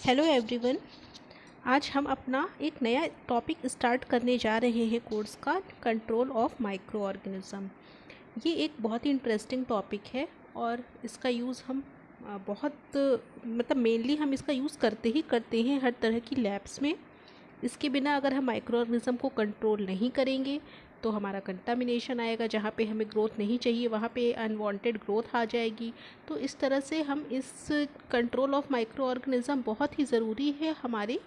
Hello everyone. आज हम अपना एक नया टॉपिक स्टार्ट करने जा रहे हैं कोर्स का, कंट्रोल ऑफ माइक्रो ऑर्गेनिज्म। ये एक बहुत ही इंटरेस्टिंग टॉपिक है और इसका यूज़ हम मेनली हम इसका यूज़ करते हैं हर तरह की लैब्स में। इसके बिना अगर हम माइक्रो ऑर्गेनिज्म को कंट्रोल नहीं करेंगे तो हमारा कंटामिनेशन आएगा, जहाँ पे हमें ग्रोथ नहीं चाहिए वहाँ पे अनवांटेड ग्रोथ आ जाएगी। तो इस तरह से हम इस कंट्रोल ऑफ माइक्रो ऑर्गेनिज्म बहुत ही ज़रूरी है हमारे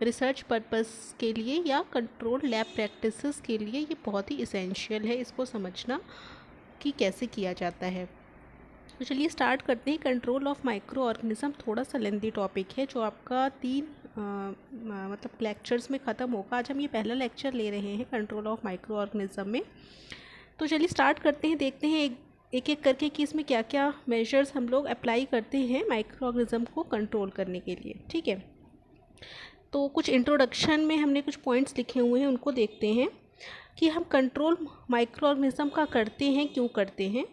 रिसर्च पर्पस के लिए या कंट्रोल लैब प्रैक्टिसेस के लिए। ये बहुत ही इसेंशियल है इसको समझना कि कैसे किया जाता है। तो चलिए स्टार्ट करते हैं। कंट्रोल ऑफ माइक्रो ऑर्गेनिज्म थोड़ा सा लेंदी टॉपिक है जो आपका तीन लेक्चर्स में ख़त्म होगा। आज हम ये पहला लेक्चर ले रहे हैं कंट्रोल ऑफ माइक्रो ऑर्गेनिज्म में। तो चलिए स्टार्ट करते हैं, देखते हैं एक एक करके कि इसमें क्या क्या मेजर्स हम लोग अप्लाई करते हैं माइक्रो ऑर्गेनिज्म को कंट्रोल करने के लिए। ठीक है, तो कुछ इंट्रोडक्शन में हमने कुछ पॉइंट्स लिखे हुए हैं, उनको देखते हैं कि हम कंट्रोल माइक्रो ऑर्गेनिज्म का करते हैं, क्यों करते हैं।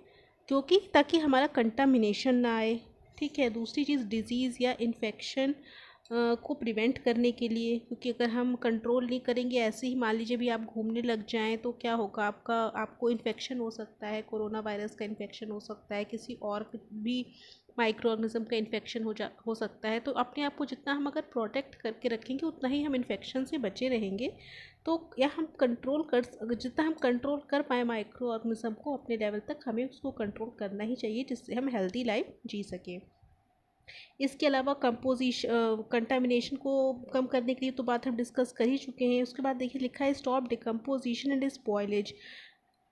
क्योंकि ताकि हमारा कंटामिनेशन ना आए। ठीक है, दूसरी चीज़ डिज़ीज़ या इन्फेक्शन को प्रिवेंट करने के लिए, क्योंकि अगर हम कंट्रोल नहीं करेंगे, ऐसे ही मान लीजिए भी आप घूमने लग जाएं तो क्या होगा, आपको इन्फेक्शन हो सकता है, कोरोना वायरस का इन्फेक्शन हो सकता है, किसी और भी माइक्रो ऑर्गेनिज्म का इन्फेक्शन हो सकता है। तो अपने आप को जितना हम अगर प्रोटेक्ट करके रखेंगे उतना ही हम इन्फेक्शन से बचे रहेंगे। तो या हम जितना हम कंट्रोल कर पाए माइक्रो ऑर्गेनिज्म को अपने लेवल तक, हमें उसको कंट्रोल करना ही चाहिए जिससे हम हेल्दी लाइफ जी सकें। इसके अलावा कंटामिनेशन को कम करने के लिए तो बात हम डिस्कस कर ही चुके हैं। उसके बाद देखिए लिखा है स्टॉप डिकम्पोजिशन एंड स्पॉयलेज।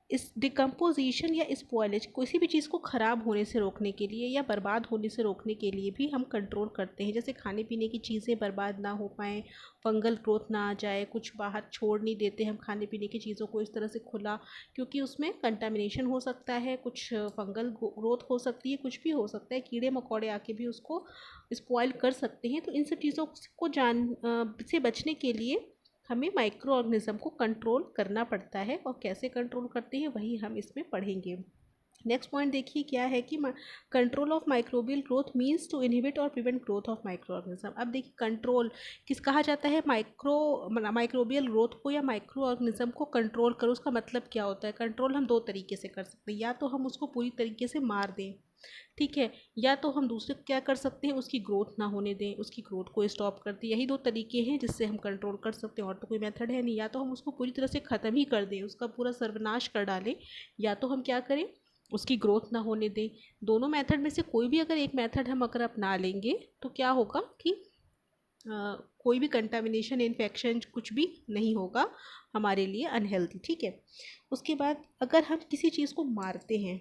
इस डिकम्पोजिशन या स्पॉयलेज, किसी भी चीज़ को ख़राब होने से रोकने के लिए या बर्बाद होने से रोकने के लिए भी हम कंट्रोल करते हैं। जैसे खाने पीने की चीज़ें बर्बाद ना हो पाएँ, फंगल ग्रोथ ना आ जाए, कुछ बाहर छोड़ नहीं देते हम खाने पीने की चीज़ों को इस तरह से खुला, क्योंकि उसमें कंटामिनेशन हो सकता है, कुछ फंगल ग्रोथ हो सकती है, कुछ भी हो सकता है, कीड़े मकोड़े आके भी उसको स्पॉइल कर सकते हैं। तो इन सब चीज़ों को से बचने के लिए हमें माइक्रो ऑर्गेनिज्म को कंट्रोल करना पड़ता है, और कैसे कंट्रोल करते हैं वही हम इसमें पढ़ेंगे। नेक्स्ट पॉइंट देखिए क्या है कि control of microbial growth means to inhibit और prevent growth of microorganism. अब देखिए कंट्रोल किस कहा जाता है, माइक्रोबियल ग्रोथ को या माइक्रो ऑर्गेनिज्म को कंट्रोल करो। उसका मतलब क्या होता है? कंट्रोल हम दो तरीके से कर सकते हैं, या तो हम उसको पूरी तरीके से मार दें, ठीक है, या तो हम दूसरे क्या कर सकते हैं, उसकी ग्रोथ ना होने दें, उसकी ग्रोथ को स्टॉप कर दें। यही दो तरीके हैं जिससे हम कंट्रोल कर सकते हैं, और तो कोई मेथड है नहीं। या तो हम उसको पूरी तरह से ख़त्म ही कर दें, उसका पूरा सर्वनाश कर डालें, या तो हम क्या करें, उसकी ग्रोथ ना होने दें। दोनों मेथड में से कोई भी अगर एक मेथड हम अगर अपना लेंगे तो क्या होगा कि कोई भी कंटामिनेशन, इन्फेक्शन कुछ भी नहीं होगा हमारे लिए अनहेल्दी। ठीक है, उसके बाद अगर हम किसी चीज़ को मारते हैं,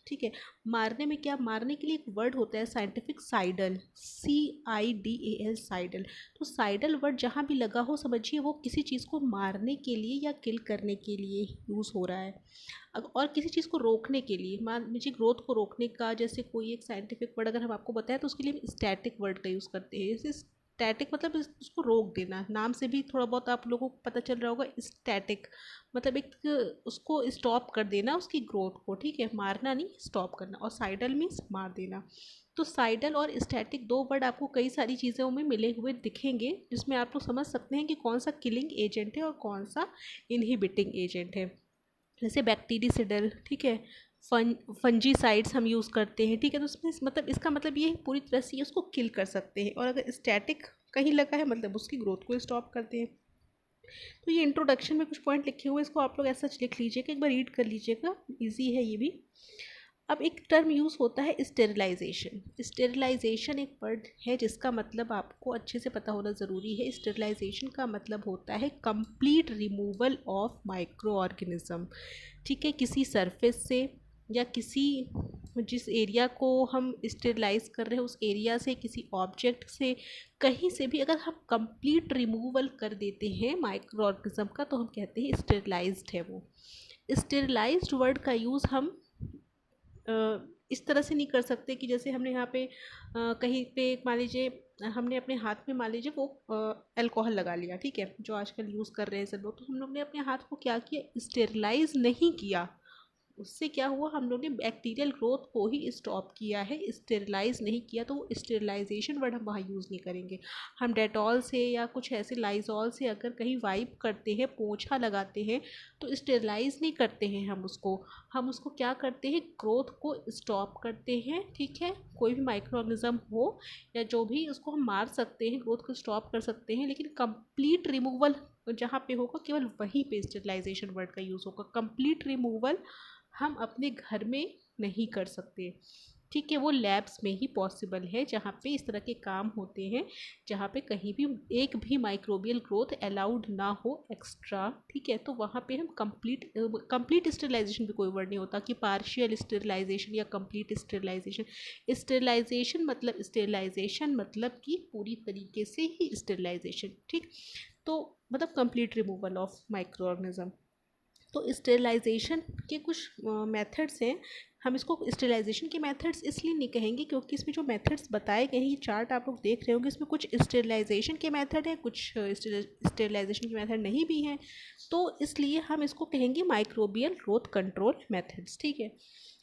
ठीक है, मारने में क्या, मारने के लिए एक वर्ड होता है साइंटिफिक, साइडल, CIDAL, साइडल। तो साइडल वर्ड जहाँ भी लगा हो, समझिए वो किसी चीज़ को मारने के लिए या किल करने के लिए यूज़ हो रहा है। और किसी चीज़ को रोकने के लिए, मान लीजिए ग्रोथ को रोकने का, जैसे कोई एक साइंटिफिक वर्ड अगर हम आपको बताएं तो उसके लिए हम स्टैटिक वर्ड का यूज़ करते हैं। जैसे स्टैटिक मतलब उसको रोक देना, नाम से भी थोड़ा बहुत आप लोगों को पता चल रहा होगा। स्टैटिक मतलब एक उसको स्टॉप कर देना, उसकी ग्रोथ को, ठीक है, मारना नहीं, स्टॉप करना। और साइडल मीन्स मार देना। तो साइडल और स्टैटिक दो वर्ड आपको कई सारी चीज़ों में मिले हुए दिखेंगे, जिसमें आप लोग समझ सकते हैं कि कौन सा किलिंग एजेंट है और कौन सा इनहिबिटिंग एजेंट है। जैसे बैक्टीरियसिडल, ठीक है, फंजीसाइड्स हम यूज़ करते हैं, ठीक है। तो उसमें मतलब इसका मतलब ये पूरी तरह से उसको किल कर सकते हैं, और अगर स्टैटिक कहीं लगा है मतलब उसकी ग्रोथ को स्टॉप करते हैं। तो ये इंट्रोडक्शन में कुछ पॉइंट लिखे हुए हैं, इसको आप लोग ऐसा लिख लीजिएगा, एक बार रीड कर लीजिएगा, इजी है ये भी। अब एक टर्म यूज़ होता है स्टेरिलाइजेशन। स्टेरिलाइजेशन एक वर्ड है जिसका मतलब आपको अच्छे से पता होना ज़रूरी है। स्टेरिलाइजेशन का मतलब होता है complete removal of micro organism, ठीक है, किसी सरफेस से या किसी जिस एरिया को हम स्टेरिलाइज कर रहे हैं उस एरिया से, किसी ऑब्जेक्ट से, कहीं से भी अगर हम कंप्लीट रिमूवल कर देते हैं माइक्रो ऑर्गेनिज्म का तो हम कहते हैं स्टेरिलाइज्ड है वो। स्टेरिलाइज्ड वर्ड का यूज़ हम इस तरह से नहीं कर सकते कि जैसे हमने यहाँ पे कहीं पे मान लीजिए हमने अपने हाथ में मान लीजिए वो अल्कोहल लगा लिया, ठीक है, जो आजकल यूज़ कर रहे हैं सब लोग। तो हम लोग ने अपने हाथ को क्या किया, स्टेरिलाइज नहीं किया, उससे क्या हुआ, हम लोग ने बैक्टीरियल ग्रोथ को ही स्टॉप किया है, स्टेरिलाइज नहीं किया। तो स्टेरिलाइजेशन वर्ड हम वहाँ यूज़ नहीं करेंगे। हम डेटॉल से या कुछ ऐसे लाइजॉल से अगर कहीं वाइप करते हैं, पोंछा लगाते हैं, तो स्टेरिलाइज नहीं करते हैं हम उसको क्या करते हैं, ग्रोथ को स्टॉप करते हैं। ठीक है, कोई भी माइक्रो ऑर्गेनिज्म हो या जो भी, उसको हम मार सकते हैं, ग्रोथ को स्टॉप कर सकते हैं, लेकिन कंप्लीट रिमूवल जहाँ पे होगा केवल वहीं पे स्टेरिलाइजेशन वर्ड का यूज़ होगा। कंप्लीट रिमूवल हम अपने घर में नहीं कर सकते। ठीक है, वो लैब्स में ही पॉसिबल है जहाँ पे इस तरह के काम होते हैं, जहाँ पे कहीं भी एक भी माइक्रोबियल ग्रोथ अलाउड ना हो एक्स्ट्रा। ठीक है, तो वहाँ पे हम कंप्लीट स्टेरिलाइजेशन भी कोई वर्ड नहीं होता कि पार्शियल स्टेरिलाइजेशन या कंप्लीट स्टेरिलाइजेशन। स्टेरिलाइजेशन मतलब कि पूरी तरीके से ही स्टेरिलाइजेशन। ठीक, तो मतलब complete removal of micro organism. तो स्टेरिलाइजेशन के कुछ मेथड्स हैं। हम इसको स्टेरिलाइजेशन के मेथड्स इसलिए नहीं कहेंगे क्योंकि इसमें जो मेथड्स बताए गए हैं, ये चार्ट आप लोग देख रहे होंगे, इसमें कुछ स्टेरिलाइजेशन के मेथड है, कुछ स्टेरिलाइजेशन के मेथड नहीं भी हैं। तो इसलिए हम इसको कहेंगे माइक्रोबियल ग्रोथ कंट्रोल मेथड्स। ठीक है,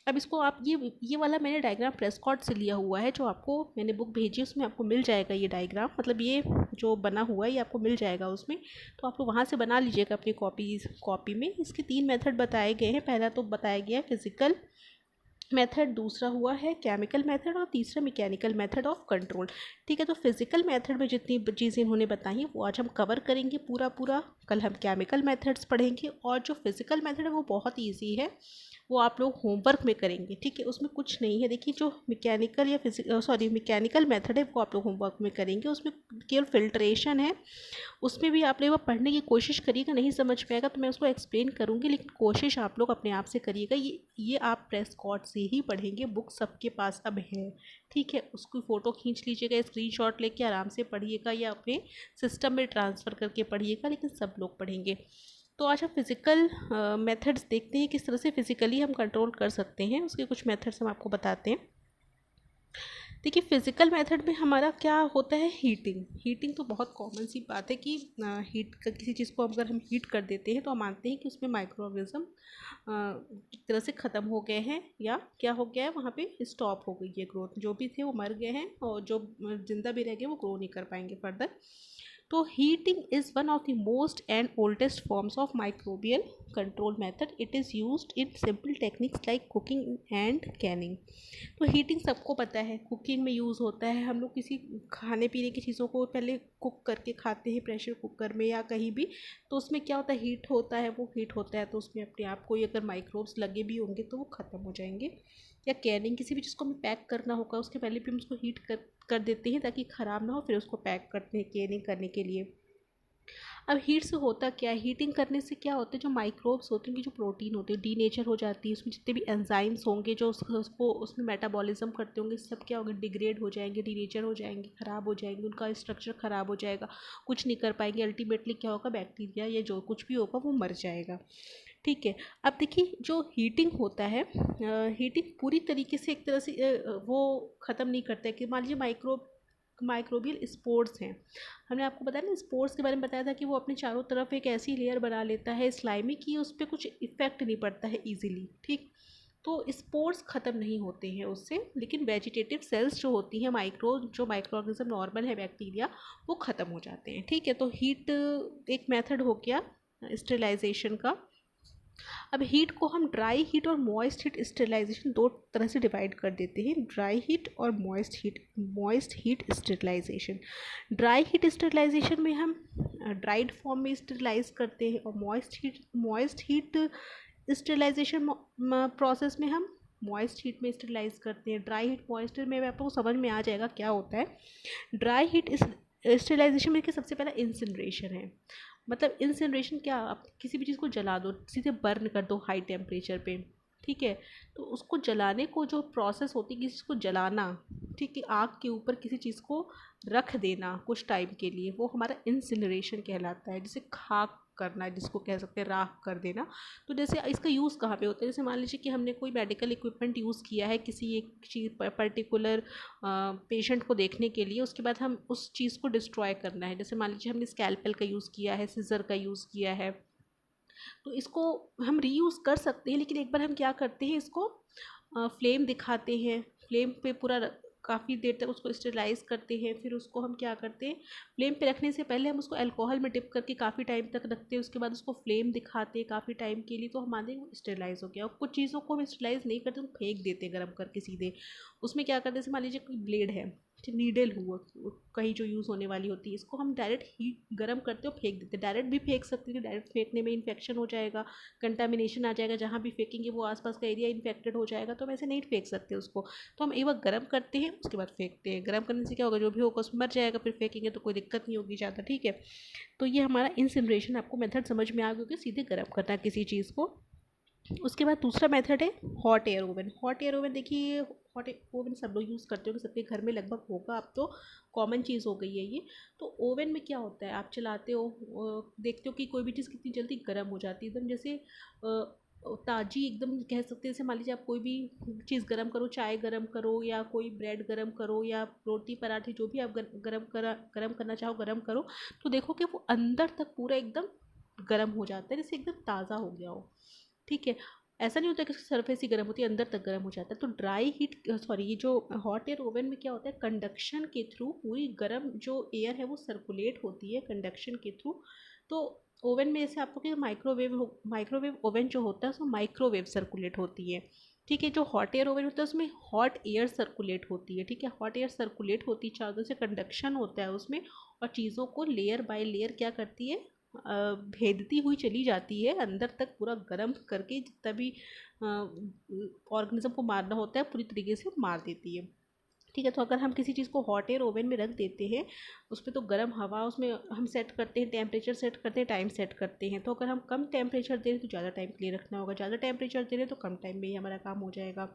अब इसको आप ये वाला मैंने डायग्राम प्रेसकॉट से लिया हुआ है, जो आपको मैंने बुक भेजी उसमें आपको मिल जाएगा ये डायग्राम। मतलब ये जो बना हुआ है ये आपको मिल जाएगा उसमें, तो आप लोग वहाँ से बना लीजिएगा अपनी कॉपी में। इसके 3 मेथड बताए गए हैं। पहला तो बताया गया है फिजिकल मेथड, दूसरा हुआ है केमिकल मेथड, और तीसरा मैकेनिकल मेथड ऑफ कंट्रोल। ठीक है, तो फिजिकल मेथड में जितनी चीज़ें इन्होंने बताई वो आज हम कवर करेंगे पूरा। कल हम केमिकल मेथड्स पढ़ेंगे, और जो फिजिकल मेथड है वो बहुत ईजी है, वो आप लोग होमवर्क में करेंगे। ठीक है, उसमें कुछ नहीं है। देखिए, जो मैकेनिकल मेथड है वो आप लोग होमवर्क में करेंगे, उसमें केवल फिल्ट्रेशन है। उसमें भी आप लोग पढ़ने की कोशिश करिएगा, नहीं समझ में आएगा तो मैं उसको एक्सप्लेन करूँगी, लेकिन कोशिश आप लोग अपने आप से करिएगा। ये आप प्रेसकॉट से ही पढ़ेंगे, बुक सबके पास अब है। ठीक है, उसकी फ़ोटो खींच लीजिएगा, स्क्रीनशॉट लेके आराम से पढ़िएगा या अपने सिस्टम में ट्रांसफ़र करके पढ़िएगा, लेकिन सब लोग पढ़ेंगे। तो आज हम फिज़िकल मेथड्स देखते हैं, किस तरह से फिज़िकली हम कंट्रोल कर सकते हैं। उसके कुछ मेथड्स हम आपको बताते हैं। देखिए, फिज़िकल मेथड में हमारा क्या होता है, हीटिंग तो बहुत कॉमन सी बात है कि किसी चीज़ को अगर हम हीट कर देते हैं तो हम मानते हैं कि उसमें माइक्रो ऑर्गेनिज्म एक तरह से ख़त्म हो गए हैं, या क्या हो गया है, वहाँ पे स्टॉप हो गई है ग्रोथ। जो भी थे वो मर गए हैं, और जो जिंदा भी रह गए वो ग्रो नहीं कर पाएंगे फर्दर। तो heating is one of the most and oldest forms of microbial control method. It is used in simple techniques like cooking and Canning. तो हीटिंग सबको पता है, कुकिंग में यूज़ होता है। हम लोग किसी खाने पीने की चीज़ों को पहले कुक करके खाते हैं प्रेशर कुकर में या कहीं भी, तो उसमें क्या होता है, हीट होता है। वो हीट होता है तो उसमें अपने आप कोई अगर माइक्रोब्स लगे भी होंगे तो वो ख़त्म हो जाएंगे। या कैनिंग, किसी भी चीज़ को हमें पैक करना होगा उसके पहले भी हम उसको हीट कर देते हैं ताकि ख़राब ना हो, फिर उसको पैक करते हैं कैनिंग करने के लिए। अब हीट से होता क्या है, हीटिंग करने से क्या होता है, जो माइक्रोब्स होते हैं, उनकी जो प्रोटीन होती है डीनेचर हो जाती है। उसमें जितने भी एंजाइम्स होंगे जो उसको उसमें मेटाबॉलिज्म करते होंगे, सब क्या होंगे, डिग्रेड हो जाएंगे, डीनेचर हो जाएंगे, ख़राब हो जाएंगे, उनका स्ट्रक्चर ख़राब हो जाएगा, कुछ नहीं कर पाएंगे। अल्टीमेटली क्या होगा, बैक्टीरिया या जो कुछ भी होगा वो मर जाएगा। ठीक है, अब देखिए, जो हीटिंग होता है, हीटिंग पूरी तरीके से एक तरह से वो ख़त्म नहीं करता है। कि मान लीजिए माइक्रोबियल स्पोर्स हैं, हमने आपको बताया ना, स्पोर्स के बारे में बताया था कि वो अपने चारों तरफ एक ऐसी लेयर बना लेता है स्लाइमी की, उस पर कुछ इफेक्ट नहीं पड़ता है ईजिली। ठीक, तो स्पोर्स ख़त्म नहीं होते हैं उससे, लेकिन वेजिटेटिव सेल्स जो होती हैं, जो माइक्रो ऑर्गेनिज्म नॉर्मल है, बैक्टीरिया, वो ख़त्म हो जाते हैं। ठीक है, तो हीट एक मेथड हो गया स्टेरिलाइजेशन का। अब हीट को हम ड्राई हीट और मॉइस्ट हीट स्टेरिलाइजेशन दो तरह से डिवाइड कर देते हैं, ड्राई हीट और moist heat sterilization. Dry heat sterilization में हम ड्राइड फॉर्म में स्टेरिलाइज करते हैं, और मॉइस्ट हीट स्टेरिलाइजेशन प्रोसेस में हम मॉइस्ट हीट में स्टेरिलाइज करते हैं। ड्राई हीट मॉइस्ट में आपको समझ में आ जाएगा क्या होता है। ड्राई हीट स्टेरिलाइजेशन में सबसे पहला इंसिनरेशन है। मतलब इंसिनरेशन क्या, आप किसी भी चीज़ को जला दो, सीधे बर्न कर दो हाई टेम्परेचर पे। ठीक है, तो उसको जलाने को जो प्रोसेस होती है, किसी चीज़ को जलाना, ठीक है, आग के ऊपर किसी चीज़ को रख देना कुछ टाइम के लिए, वो हमारा इंसिनरेशन कहलाता है। जैसे खाक करना, जिसको कह सकते हैं राख कर देना। तो जैसे इसका यूज़ कहाँ पे होता है, जैसे मान लीजिए कि हमने कोई मेडिकल इक्विपमेंट यूज़ किया है किसी एक चीज़ पर्टिकुलर पेशेंट को देखने के लिए, उसके बाद हम उस चीज़ को डिस्ट्रॉय करना है। जैसे मान लीजिए हमने स्कैल्पेल का यूज़ किया है, सिज़र का यूज़ किया है, तो इसको हम रीयूज़ कर सकते हैं, लेकिन एक बार हम क्या करते हैं, इसको फ्लेम दिखाते हैं, फ्लेम पे पूरा काफ़ी देर तक उसको स्टेरिलाइज़ करते हैं। फिर उसको हम क्या करते हैं, फ्लेम पे रखने से पहले हम उसको अल्कोहल में डिप करके काफ़ी टाइम तक रखते हैं। उसके बाद उसको फ्लेम दिखाते हैं काफ़ी टाइम के लिए, तो हमारे वो स्टेरिलाइज़ हो गया। और कुछ चीज़ों को हम स्टेरिलाइज़ नहीं करते, हम फेंक देते हैं गर्म करके सीधे। उसमें क्या करते हैं, जैसे मान लीजिए कोई ब्लेड है, नीडल हुआ कहीं जो यूज़ होने वाली होती है, इसको हम डायरेक्ट हीट गर्म करते हो फेंक देते हैं। डायरेक्ट भी फेंक सकते हैं, डायरेक्ट फेंकने में इन्फेक्शन हो जाएगा, कंटामिनेशन आ जाएगा, जहाँ भी फेंकेंगे वो आसपास का एरिया इन्फेक्टेड हो जाएगा, तो हम ऐसे नहीं फेंक सकते उसको। तो हम एक बार गर्म करते हैं, उसके बाद फेंकते हैं। गर्म करने से क्या होगा, जो भी होगा उसमें मर जाएगा, फिर फेंकेंगे तो कोई दिक्कत नहीं होगी ज़्यादा, ठीक है। तो ये हमारा इंसिनरेशन आपको मेथड समझ में आ गया कि सीधे गर्म करना किसी चीज़ को। उसके बाद दूसरा मेथड है hot air oven. Hot air oven देखिए, हॉट ओवन सब लोग यूज़ करते हो, सबके घर में लगभग होगा, अब तो कॉमन चीज़ हो गई है ये। तो ओवन में क्या होता है, आप चलाते हो, देखते हो कि कोई भी चीज़ कितनी जल्दी गर्म हो जाती है, एकदम जैसे ताज़ी एकदम कह सकते हैं। जैसे मान लीजिए आप कोई भी चीज़ गर्म करो, चाय गर्म करो या कोई ब्रेड गर्म करो या रोटी पराठे जो भी आप गर्म करना चाहो गर्म करो, तो देखो कि वो अंदर तक पूरा एकदम गर्म हो जाता है, जैसे एकदम ताज़ा हो गया हो, ठीक है। ऐसा नहीं होता कि सरफेस ही गर्म होती है, अंदर तक गर्म हो जाता है। तो ड्राई हीट सॉरी ये जो हॉट एयर ओवन में क्या होता है, कंडक्शन के थ्रू पूरी गर्म जो एयर है वो सर्कुलेट होती है कंडक्शन के थ्रू। तो ओवन में जैसे आपको कि माइक्रोवेव ओवन जो होता है उसमें माइक्रोवेव सर्कुलेट होती है, ठीक है। जो हॉट एयर ओवन होता है उसमें हॉट एयर सर्कुलेट होती है, ठीक है। हॉट एयर सर्कुलेट होती है, चारों से कंडक्शन होता है उसमें, और चीज़ों को लेयर बाय लेयर क्या करती है, भेदती हुई चली जाती है अंदर तक, पूरा गर्म करके जितना भी ऑर्गेनिज्म को मारना होता है पूरी तरीके से मार देती है, ठीक है। तो अगर हम किसी चीज़ को हॉट एयर ओवन में रख देते हैं, उस पर तो गर्म हवा उसमें हम सेट करते हैं, टेम्परेचर सेट करते हैं, टाइम सेट करते हैं। तो अगर हम कम टेम्परेचर दे रहे हैं तो ज़्यादा टाइम के लिए रखना होगा, ज़्यादा टेम्परेचर दे रहे हैं तो कम टाइम में ही हमारा काम हो जाएगा,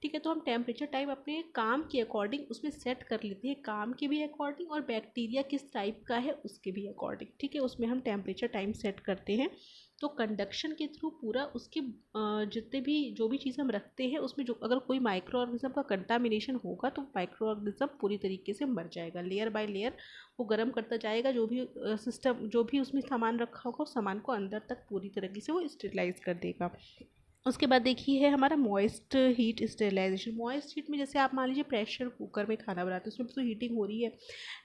ठीक है। तो हम टेम्परेचर टाइम अपने काम के अकॉर्डिंग उसमें सेट कर लेते हैं, काम के भी अकॉर्डिंग और बैक्टीरिया किस टाइप का है उसके भी अकॉर्डिंग, ठीक है। उसमें हम टेम्परेचर टाइम सेट करते हैं। तो कंडक्शन के थ्रू पूरा उसके जितने भी जो भी चीज़ हम रखते हैं उसमें जो अगर कोई माइक्रो ऑर्गेनिज्म का कंटामिनेशन होगा तो माइक्रो ऑर्गेनिज्म पूरी तरीके से मर जाएगा, लेयर बाय लेयर वो गर्म करता जाएगा। जो भी सिस्टम जो भी उसमें सामान रखा होगा उस सामान को अंदर तक पूरी तरीके से वो स्टेरिलाइज कर देगा। उसके बाद देखिए है हमारा moist heat sterilization. Moist heat में जैसे आप मान लीजिए प्रेशर कुकर में खाना बनाते हैं, उसमें तो हीटिंग हो रही है,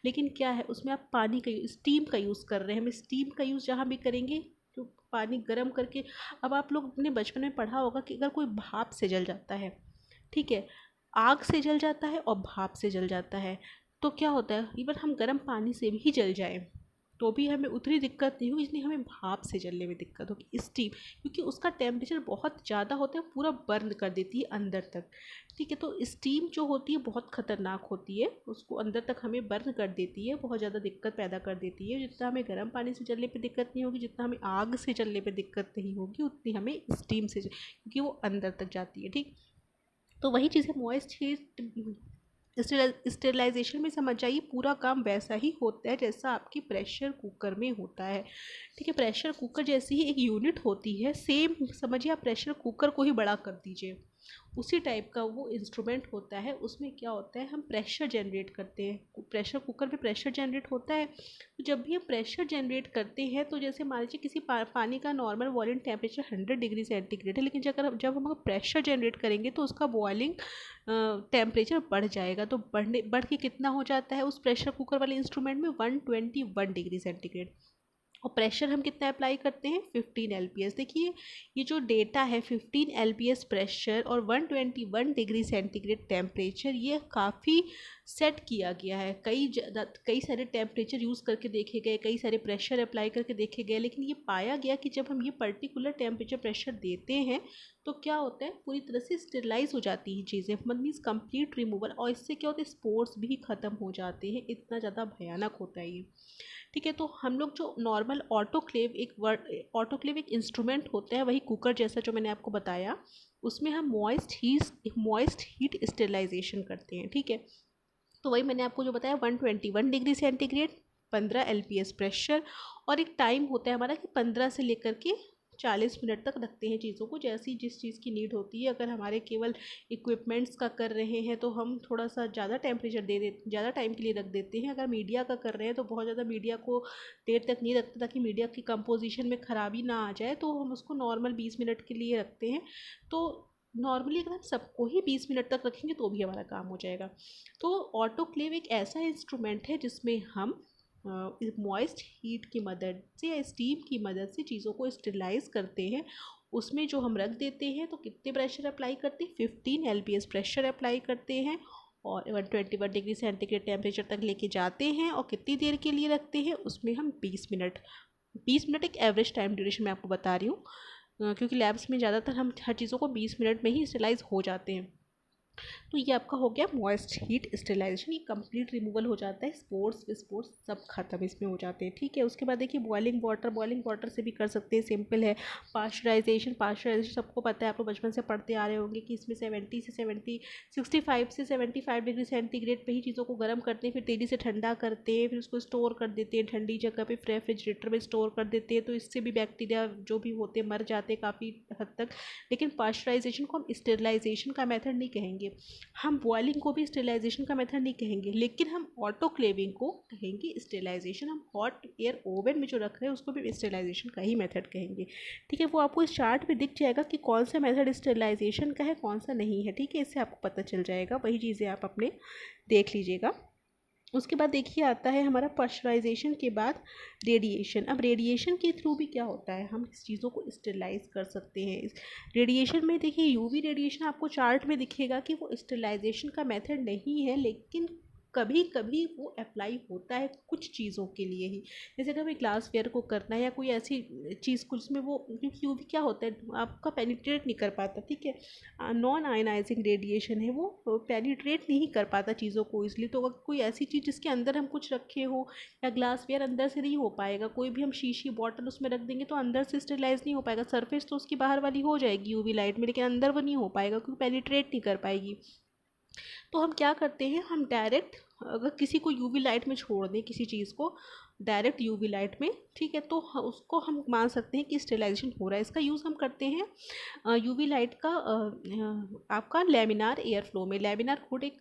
लेकिन क्या है उसमें आप पानी का स्टीम का यूज़ कर रहे हैं। हम स्टीम का यूज़ जहाँ भी करेंगे तो पानी गर्म करके, अब आप लोग अपने बचपन में पढ़ा होगा कि अगर कोई भाप से जल जाता है, ठीक है, आग से जल जाता है और भाप से जल जाता है, तो क्या होता है, इवन हम गर्म पानी से भी जल जाए तो भी हमें उतनी दिक्कत नहीं होगी जितनी हमें भाप से जलने में दिक्कत होगी, स्टीम, क्योंकि उसका टेम्परेचर बहुत ज़्यादा होता है, पूरा बर्न कर देती है अंदर तक, ठीक है। तो स्टीम जो होती है बहुत ख़तरनाक होती है, उसको अंदर तक हमें बर्न कर देती है, बहुत ज़्यादा दिक्कत पैदा कर देती है। जितना हमें गर्म पानी से जलने पे दिक्कत नहीं होगी, जितना हमें आग से जलने पे दिक्कत नहीं होगी, उतनी हमें स्टीम से क्योंकि वो अंदर तक जाती है, ठीक। तो वही चीज़ है मॉइस्ट हीट स्टेरिलाइजेशन में, समझ जाइए पूरा काम वैसा ही होता है जैसा आपकी प्रेशर कुकर में होता है, ठीक है। प्रेशर कुकर जैसी ही एक यूनिट होती है, सेम समझिए, आप प्रेशर कुकर को ही बड़ा कर दीजिए, उसी टाइप का वो इंस्ट्रूमेंट होता है। उसमें क्या होता है, हम प्रेशर जनरेट करते हैं, प्रेशर कुकर में प्रेशर जनरेट होता है। तो जब भी हम प्रेशर जनरेट करते हैं तो जैसे मान लीजिए किसी पानी का normal boiling temperature 100 degree centigrade है, लेकिन जब हम प्रेशर जनरेट करेंगे तो उसका बॉइलिंग टेम्परेचर बढ़ जाएगा। तो बढ़ के कितना हो जाता है उस प्रेशर कुकर वाले इंस्ट्रूमेंट में, 121 डिग्री सेंटीग्रेड। और प्रेशर हम कितना अप्लाई करते हैं, 15 LPS। देखिए ये जो डेटा है 15 LPS प्रेशर और 121 डिग्री सेंटीग्रेड टेम्परेचर, ये काफ़ी सेट किया गया है। कई सारे टेम्परेचर यूज़ करके देखे गए, कई सारे प्रेशर अप्लाई करके देखे गए, लेकिन ये पाया गया कि जब हम ये पर्टिकुलर टेम्परेचर प्रेशर देते हैं तो क्या होता है, पूरी तरह से स्टेरिलाइज हो जाती हैं चीज़ें, मीन्स कंप्लीट रिमूवल। और इससे क्या होता है, स्पोर्स भी ख़त्म हो जाते हैं, इतना ज़्यादा भयानक होता है ये, ठीक है। तो हम लोग जो नॉर्मल ऑटोक्लेव एक इंस्ट्रूमेंट होता है, वही कुकर जैसा जो मैंने आपको बताया, उसमें हम मॉइस्ट हीट स्टेरिलाइजेशन करते हैं, ठीक है। तो वही मैंने आपको जो बताया 121 डिग्री सेंटीग्रेड, 15 LPS प्रेशर, और एक टाइम होता है हमारा कि 15 से लेकर के 40 मिनट तक रखते हैं चीज़ों को, जैसी जिस चीज़ की नीड होती है। अगर हमारे केवल इक्विपमेंट्स का कर रहे हैं तो हम थोड़ा सा ज़्यादा टेम्परेचर ज़्यादा टाइम के लिए रख देते हैं। अगर मीडिया का कर रहे हैं तो बहुत ज़्यादा मीडिया को देर तक नहीं रखते ताकि मीडिया की कंपोजिशन में ख़राबी ना आ जाए, तो हम उसको नॉर्मल 20 मिनट के लिए रखते हैं। तो नॉर्मली अगर हम सबको ही 20 मिनट तक रखेंगे तो भी हमारा काम हो जाएगा। तो ऑटोक्लेव एक ऐसा इंस्ट्रूमेंट है जिसमें हम मॉइस्ट हीट की मदद से या स्टीम की मदद से चीज़ों को स्टेरिलाइज करते हैं। उसमें जो हम रख देते हैं तो कितने प्रेशर अप्लाई करते हैं, 15 LPS प्रेशर अप्लाई करते हैं और 121 डिग्री सेंटीग्रेड टेम्परेचर तक लेके जाते हैं। और कितनी देर के लिए रखते हैं, उसमें हम 20 मिनट एक एवरेज टाइम ड्यूरेशन मैं आपको बता रही हूँ, क्योंकि लैब्स में ज़्यादातर हम हर चीज़ों को 20 मिनट में ही स्टेरिलाइज हो जाते हैं। तो ये आपका हो गया मॉइस्ट हीट स्टेरिलाइजेशन। ये कंप्लीट रिमूवल हो जाता है, स्पोर्ट्स सब खत्म इसमें हो जाते हैं। ठीक है, उसके बाद देखिए बॉइलिंग वाटर से भी कर सकते हैं, सिंपल है। पास्चराइजेशन सबको पता है, आप लोग बचपन से पढ़ते आ रहे होंगे कि इसमें 65 से 75 डिग्री सेंटीग्रेड पे ही चीज़ों को गर्म करते हैं, फिर तेज़ी से ठंडा करते हैं, फिर उसको स्टोर कर देते हैं ठंडी जगह पे, रेफ्रिजरेटर में स्टोर कर देते हैं। तो इससे भी बैक्टीरिया जो भी होते हैं मर जाते हैं काफ़ी हद तक। लेकिन पास्चराइजेशन को हम स्टेरिलाइजेशन का मेथड नहीं कहेंगे, हम बॉइलिंग को भी स्टेरिलाइजेशन का मेथड नहीं कहेंगे, लेकिन हम ऑटोक्लेविंग को कहेंगे स्टेरिलाइजेशन। हम हॉट एयर ओवन में जो रख रहे हैं उसको भी स्टेरिलाइजेशन का ही मेथड कहेंगे। ठीक है, वो आपको इस चार्ट में दिख जाएगा कि कौन सा मेथड स्टेरिलाइजेशन का है कौन सा नहीं है। ठीक है, इससे आपको पता चल जाएगा, वही चीज़ें आप अपने देख लीजिएगा। उसके बाद देखिए आता है हमारा पास्चराइजेशन के बाद रेडिएशन। अब रेडिएशन के थ्रू भी क्या होता है, हम इस चीज़ों को स्टेरिलाइज कर सकते हैं। इस रेडिएशन में देखिए यूवी रेडिएशन आपको चार्ट में दिखेगा कि वो स्टेरिलाइजेशन का मेथड नहीं है, लेकिन कभी कभी वो अप्लाई होता है कुछ चीज़ों के लिए ही। जैसे अगर हमें ग्लास वेयर को करना है या कोई ऐसी चीज़ कुछ में, वो क्योंकि यूवी क्या होता है आपका पेनिट्रेट नहीं कर पाता। ठीक है, नॉन आयनाइजिंग रेडिएशन है, वो पेनिट्रेट नहीं कर पाता चीज़ों को इसलिए। तो अगर कोई ऐसी चीज़ जिसके अंदर हम कुछ रखे हो या ग्लास वेयर, अंदर से नहीं हो पाएगा। कोई भी हम शीशी बॉटल उसमें रख देंगे तो अंदर से स्टेरिलाइज नहीं हो पाएगा। सरफेस तो उसकी बाहर वाली हो जाएगी यूवी लाइट में, लेकिन अंदर वो नहीं हो पाएगा क्योंकि पेनिट्रेट नहीं कर पाएगी। तो हम क्या करते हैं, हम डायरेक्ट अगर किसी को यूवी लाइट में छोड़ दें, किसी चीज़ को डायरेक्ट यूवी लाइट में, ठीक है, तो उसको हम मान सकते हैं कि स्टेरिलाइजेशन हो रहा है। इसका यूज़ हम करते हैं यूवी लाइट का आपका लैमिनार एयर फ्लो में। लैमिनार हुड एक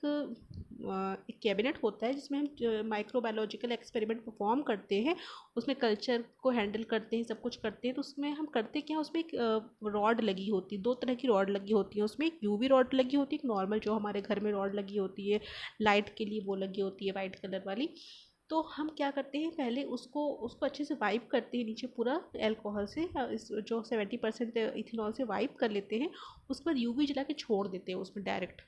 कैबिनेट होता है जिसमें हम माइक्रोबायोलॉजिकल एक्सपेरिमेंट परफॉर्म करते हैं, उसमें कल्चर को हैंडल करते हैं, सब कुछ करते हैं। तो उसमें हम करते क्या, उसमें एक रॉड लगी होती है, दो तरह की रॉड लगी होती है उसमें। एक यूवी रॉड लगी होती है, एक नॉर्मल जो हमारे घर में रॉड लगी होती है लाइट के लिए, वो लगी होती है वाइट कलर वाली। तो हम क्या करते हैं, पहले उसको अच्छे से वाइप करते हैं नीचे पूरा अल्कोहल से, इस जो 70% इथेनॉल से वाइप कर लेते हैं। उसके बाद यूवी जला के छोड़ देते हैं उसमें, डायरेक्ट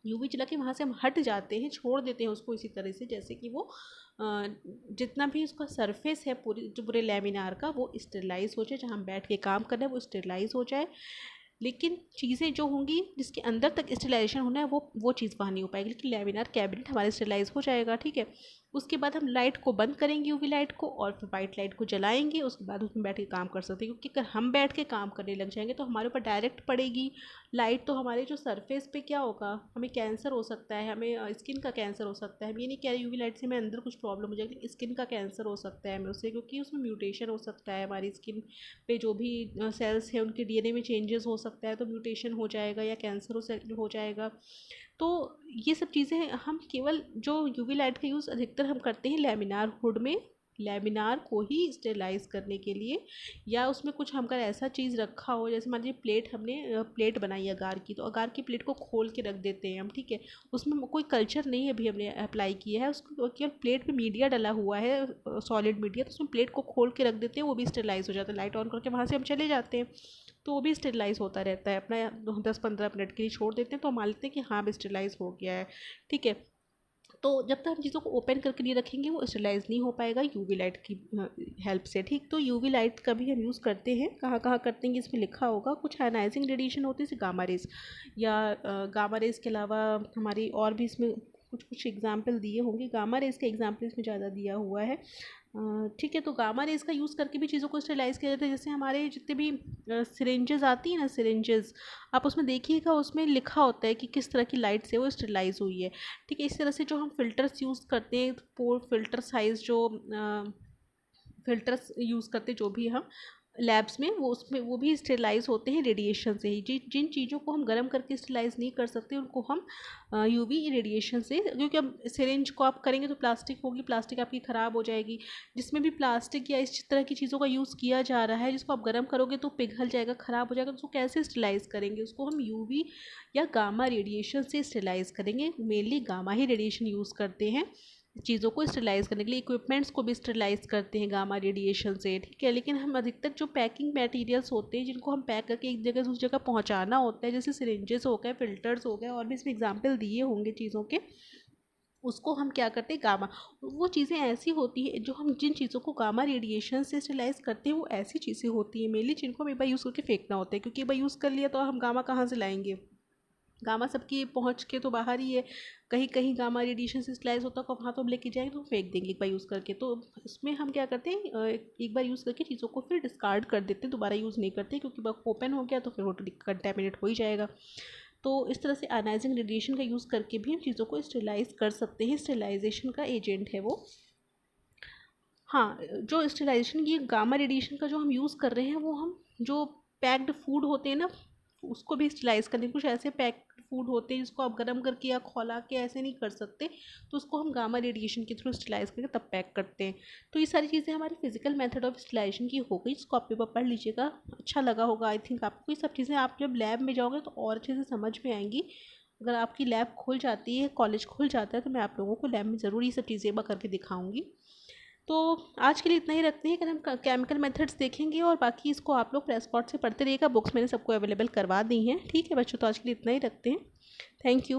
यूवी जला के वहाँ से हम हट जाते हैं, छोड़ देते हैं उसको इसी तरह से जैसे कि वो जितना भी उसका सरफेस है पूरे लैमिनार का वो स्टेरिलाइज हो जाए। जहाँ हम बैठ के काम कर रहे हैं वो स्टेरिलाइज हो जाए। लेकिन चीज़ें जो होंगी जिसके अंदर तक स्टेरिलाइजेशन होना है वो चीज़ वहाँ नहीं हो पाएगी, लेकिन लैमिनार कैबिनेट हमारे स्टेरिलाइज हो जाएगा। ठीक है, उसके बाद हम लाइट को बंद करेंगे यूवी लाइट को, और फिर वाइट लाइट को जलाएंगे। उसके बाद उसमें बैठ के काम कर सकते हैं, क्योंकि अगर हम बैठ के काम करने लग जाएंगे तो हमारे ऊपर डायरेक्ट पड़ेगी लाइट। तो हमारे जो सरफेस पे क्या होगा, हमें कैंसर हो सकता है, हमें स्किन का कैंसर हो सकता है। हम ये नहीं कह रहे यूवी लाइट से हमें अंदर कुछ प्रॉब्लम हो जाएगी, स्किन का कैंसर हो सकता है हमें उससे, क्योंकि उसमें म्यूटेशन हो सकता है। हमारी स्किन पे जो भी सेल्स हैं उनके डीएनए में चेंजेस हो सकता है, तो म्यूटेशन हो जाएगा या कैंसर हो जाएगा। तो ये सब चीज़ें हम केवल जो यूवी लाइट का यूज़ अधिकतर हम करते हैं लैमिनार हुड में, लैमिनार को ही स्टेरिलाइज करने के लिए। या उसमें कुछ हमका ऐसा चीज़ रखा हो, जैसे मान लीजिए प्लेट, हमने प्लेट बनाई अगार की, तो अगार की प्लेट को खोल के रख देते हैं हम। ठीक है, उसमें कोई कल्चर नहीं है अभी हमने अप्लाई किया है, उसको केवल प्लेट पे मीडिया डला हुआ है, सॉलिड मीडिया, तो उसमें प्लेट को खोल के रख देते हैं, वो भी स्टेरिलाइज हो जाता है। लाइट ऑन करके वहाँ से हम चले जाते हैं तो वो भी स्टेरिलाइज होता रहता है अपना, 10-15 मिनट के लिए छोड़ देते हैं तो मान लेते हैं कि हाँ अब स्टेरिलाइज हो गया है। ठीक है, तो जब तक हम चीज़ों को ओपन करके नहीं रखेंगे वो स्टेरिलाइज नहीं हो पाएगा यूवी लाइट की हेल्प से। ठीक, तो यूवी लाइट का भी हम यूज़ करते हैं, कहाँ कहाँ करते हैं इसमें लिखा होगा। कुछ आयनाइजिंग रेडिएशन होती है जैसे गामा रेज, या गामा रेज के अलावा हमारी और भी इसमें कुछ एग्जाम्पल दिए होंगे। गामा रेज का एग्जाम्पल इसमें ज़्यादा दिया हुआ है। ठीक है, तो गामा रेज का यूज़ करके भी चीज़ों को स्टेरिलाइज किया जाता है। जैसे हमारे जितने भी सिरिंजेस आती हैं ना, सिरिंजेस, आप उसमें देखिएगा उसमें लिखा होता है कि किस तरह की लाइट से वो स्टेरिलाइज हुई है। ठीक है, इस तरह से जो हम फिल्टर्स यूज़ करते हैं, पोर फिल्टर साइज़ जो फिल्टर्स यूज़ करते जो भी हम लैब्स में, वो उसमें वो भी स्टेलाइज होते हैं रेडिएशन से ही। जिन चीज़ों को हम गर्म करके स्टेलाइज नहीं कर सकते उनको हम यूवी रेडिएशन से, क्योंकि अब सिरिंज को आप करेंगे तो प्लास्टिक होगी, प्लास्टिक आपकी ख़राब हो जाएगी। जिसमें भी प्लास्टिक या इस तरह की चीज़ों का यूज़ किया जा रहा है जिसको आप गर्म करोगे तो पिघल जाएगा, ख़राब हो जाएगा, तो उसको कैसे स्टेलाइज करेंगे? उसको हम यूवी या गामा रेडिएशन से स्टेलाइज करेंगे। मेनली गामा ही रेडिएशन यूज़ करते हैं चीज़ों को स्टेलाइज करने के लिए। इक्विपमेंट्स को भी स्टेलाइज करते हैं गामा रेडिएशन से, ठीक है। लेकिन हम अधिकतर जो पैकिंग मटेरियल्स होते हैं जिनको हम पैक करके एक जगह से दूसरी जगह पहुंचाना होता है, जैसे सिरिंजेस हो गए, फिल्टर्स हो गए, और भी इसमें एग्जांपल दिए होंगे चीज़ों के, उसको हम क्या करते हैं गामा। वो चीज़ें ऐसी होती हैं जो हम जिन चीज़ों को गामा रेडिएशन से स्टेलाइज करते हैं वो ऐसी चीज़ें होती हैं मेनली जिनको हम एक बार यूज़ करके फेंकना होता है, क्योंकि एक बार यूज़ कर लिया तो हम गामा कहाँ से लाएंगे? गामा सबकी पहुंच के तो बाहर ही है। कहीं कहीं गामा रेडिएशन से स्लाइस होता है, वहाँ तो हम लेके जाएंगे तो फेंक देंगे एक बार यूज़ करके। तो इसमें हम क्या करते हैं, एक बार यूज़ करके चीज़ों को फिर डिस्कार्ड कर देते हैं, दोबारा यूज़ नहीं करते, क्योंकि ओपन हो गया तो फिर वो कंटेमिनेट हो ही जाएगा। तो इस तरह से आयनाइजिंग रेडिएशन का यूज़ करके भी हम चीज़ों को स्टेलाइज कर सकते हैं। स्टेलाइजेशन का एजेंट है वो। हाँ, जो स्टेलाइजेशन ये गामा रेडिएशन का जो हम यूज़ कर रहे हैं वो हम जो पैक्ड फूड होते हैं ना उसको भी स्टेलाइज करने, कुछ ऐसे पैक्ड फूड होते हैं जिसको आप गर्म करके या खौला के ऐसे नहीं कर सकते, तो उसको हम गामा रेडिएशन के थ्रू स्टेलाइज करके तब पैक करते हैं। तो ये सारी चीज़ें हमारी फिजिकल मेथड ऑफ स्टेलाइजेशन की हो गई, इसको आप पेपर पढ़ लीजिएगा, अच्छा लगा होगा आई थिंक आपको। ये सब चीज़ें आप जब लैब में जाओगे तो और अच्छे से समझ में आएंगी। अगर आपकी लैब खुल जाती है, कॉलेज खुल जाता है, तो मैं आप लोगों को लैब में ज़रूर ये सब चीज़ें करके दिखाऊंगी। तो आज के लिए इतना ही रखते हैं कि हम केमिकल मेथड्स देखेंगे, और बाकी इसको आप लोग प्रेस स्पॉट से पढ़ते रहिएगा, बुक्स मैंने सबको अवेलेबल करवा दी हैं, ठीक है बच्चों। तो आज के लिए इतना ही रखते हैं। Thank you.